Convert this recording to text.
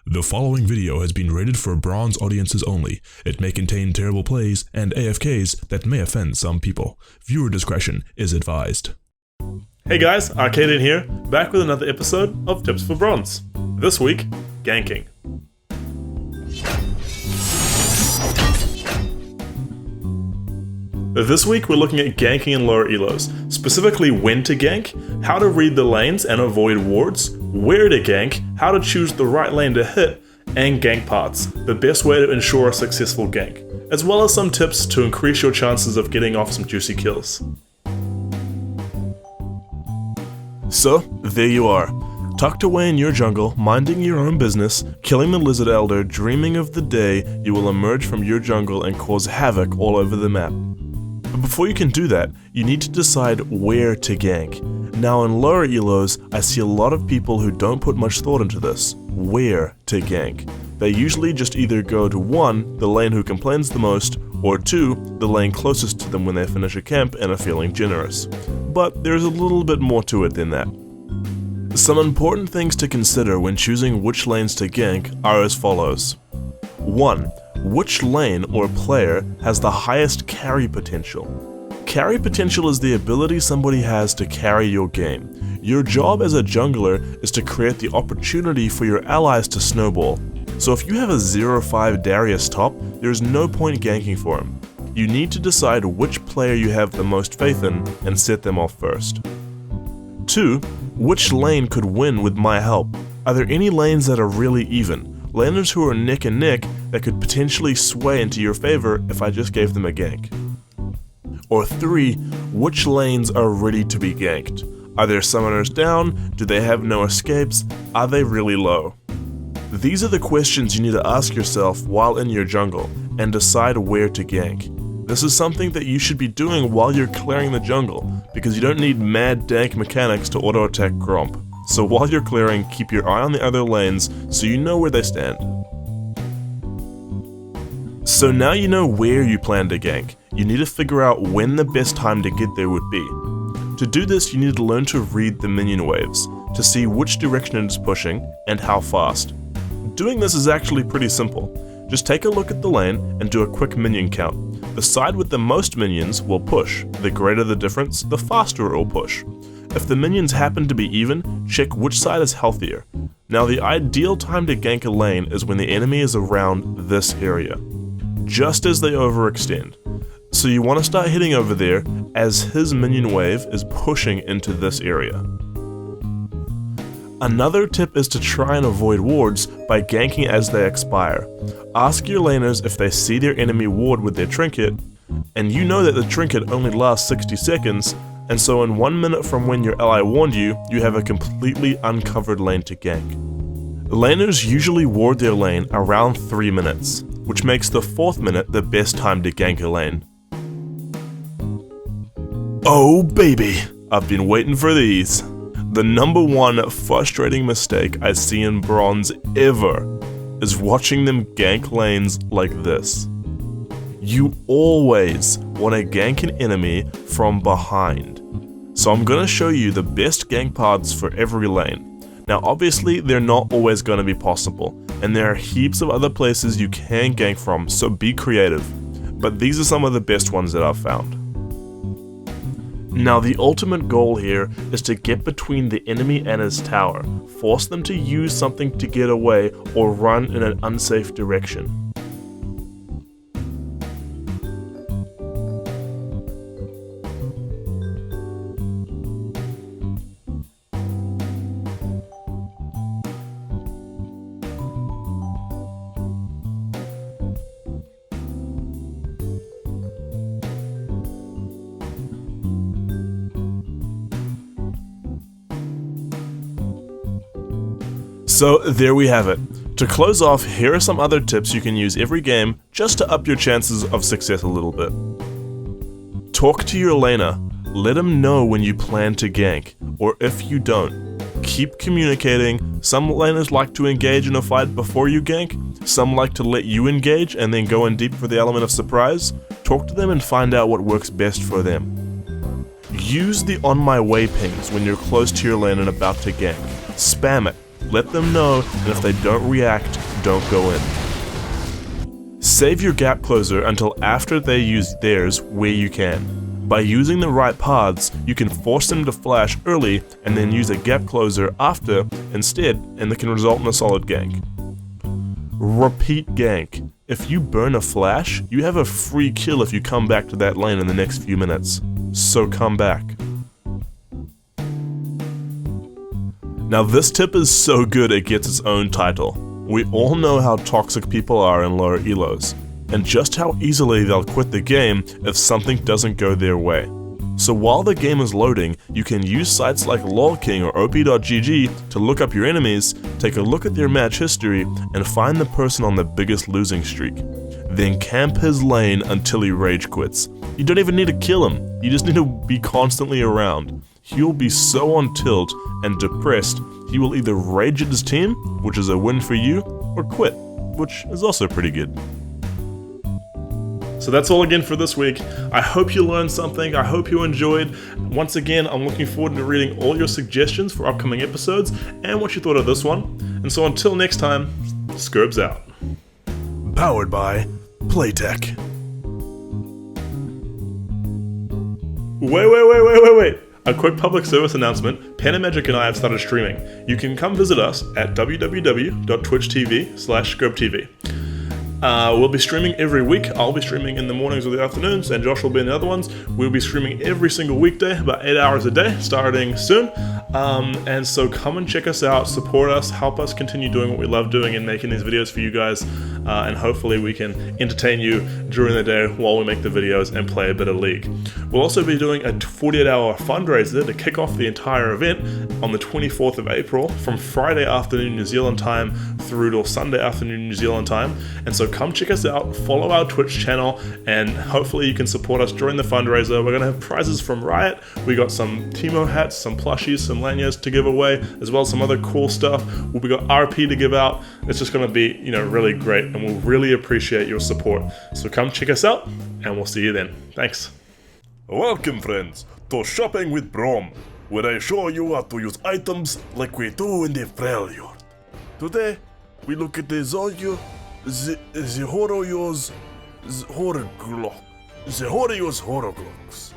The following video has been rated for bronze audiences only. It may contain terrible plays and AFKs that may offend some people. Viewer discretion is advised. Hey guys, Arcadian here, back with another episode of Tips for Bronze. This week, Ganking. This week we're looking at ganking in lower elos, specifically when to gank, how to read the lanes and avoid wards, where to gank, how to choose the right lane to hit, and gank paths, the best way to ensure a successful gank, as well as some tips to increase your chances of getting off some juicy kills. So, there you are, tucked away in your jungle, minding your own business, killing the lizard elder, dreaming of the day you will emerge from your jungle and cause havoc all over the map. But before you can do that, you need to decide where to gank. Now in lower elos, I see a lot of people who don't put much thought into this, where to gank. They usually just either go to 1, the lane who complains the most, or 2, the lane closest to them when they finish a camp and are feeling generous. But there's a little bit more to it than that. Some important things to consider when choosing which lanes to gank are as follows. 1. Which lane or player has the highest carry potential? Carry potential is the ability somebody has to carry your game. Your job as a jungler is to create the opportunity for your allies to snowball. So if you have a 0-5 Darius top, there's no point ganking for him. You need to decide which player you have the most faith in and set them off first. 2. Which lane could win with my help? Are there any lanes that are really even? Laners who are neck and neck that could potentially sway into your favor if I just gave them a gank. Or 3, which lanes are ready to be ganked? Are their summoners down? Do they have no escapes? Are they really low? These are the questions you need to ask yourself while in your jungle and decide where to gank. This is something that you should be doing while you're clearing the jungle, because you don't need mad dank mechanics to auto-attack Gromp. So while you're clearing, keep your eye on the other lanes so you know where they stand. So now you know where you plan to gank, you need to figure out when the best time to get there would be. To do this, you need to learn to read the minion waves, to see which direction it is pushing and how fast. Doing this is actually pretty simple. Just take a look at the lane and do a quick minion count. The side with the most minions will push. The greater the difference, the faster it will push. If the minions happen to be even, check which side is healthier. Now the ideal time to gank a lane is when the enemy is around this area, just as they overextend. So you want to start hitting over there as his minion wave is pushing into this area. Another tip is to try and avoid wards by ganking as they expire. Ask your laners if they see their enemy ward with their trinket, and you know that the trinket only lasts 60 seconds, and so in 1 minute from when your ally warned you, you have a completely uncovered lane to gank. Laners usually ward their lane around 3 minutes, which makes the 4th minute the best time to gank a lane. Oh baby, I've been waiting for these. The number one frustrating mistake I see in Bronze ever is watching them gank lanes like this. You always want to gank an enemy from behind. So I'm going to show you the best gank paths for every lane. Now obviously they're not always going to be possible, and there are heaps of other places you can gank from, so be creative. But these are some of the best ones that I've found. Now the ultimate goal here is to get between the enemy and his tower, force them to use something to get away or run in an unsafe direction. So there we have it. To close off, here are some other tips you can use every game just to up your chances of success a little bit. Talk to your laner. Let him know when you plan to gank, or if you don't. Keep communicating. Some laners like to engage in a fight before you gank, some like to let you engage and then go in deep for the element of surprise. Talk to them and find out what works best for them. Use the on my way pings when you're close to your lane and about to gank. Spam it. let them know, and if they don't react, don't go in. Save your gap closer until after they use theirs where you can. By using the right paths, you can force them to flash early and then use a gap closer after instead, and that can result in a solid gank. Repeat gank. If you burn a flash, you have a free kill if you come back to that lane in the next few minutes. So come back. Now this tip is so good it gets its own title. We all know how toxic people are in lower elos, and just how easily they'll quit the game if something doesn't go their way. So while the game is loading, you can use sites like LolKing or op.gg to look up your enemies, take a look at their match history, and find the person on the biggest losing streak. Then camp his lane until he rage quits. You don't even need to kill him, you just need to be constantly around. He'll be so on tilt and depressed, he will either rage at his team, which is a win for you, or quit, which is also pretty good. So that's all again for this week. I hope you learned something. I hope you enjoyed. Once again, I'm looking forward to reading all your suggestions for upcoming episodes and what you thought of this one. And so until next time, Scurb's out. Powered by Playtech. Wait. A quick public service announcement. Pen and Magic and I have started streaming. You can come visit us at www.twitch.tv/ScurbTV. We'll be streaming every week. I'll be streaming in the mornings or the afternoons, and Josh will be in the other ones. We'll be streaming every single weekday, about 8 hours a day, starting soon. And so come and check us out, support us, help us continue doing what we love doing and making these videos for you guys. And hopefully we can entertain you during the day while we make the videos and play a bit of League. We'll also be doing a 48-hour fundraiser to kick off the entire event on the 24th of April from Friday afternoon New Zealand time through till Sunday afternoon New Zealand time. And so come check us out, follow our Twitch channel, and hopefully you can support us during the fundraiser. We're going to have prizes from Riot. We got some Timo hats, some plushies, some lanyards to give away, as well as some other cool stuff. We got RP to give out. It's just going to be, really great, and we'll really appreciate your support. So come check us out, and we'll see you then. Thanks. Welcome, friends, to Shopping with Brom, where I show you how to use items like we do in the Freljord. Today, we look at the Zolju, the Horror's Horrorglocks.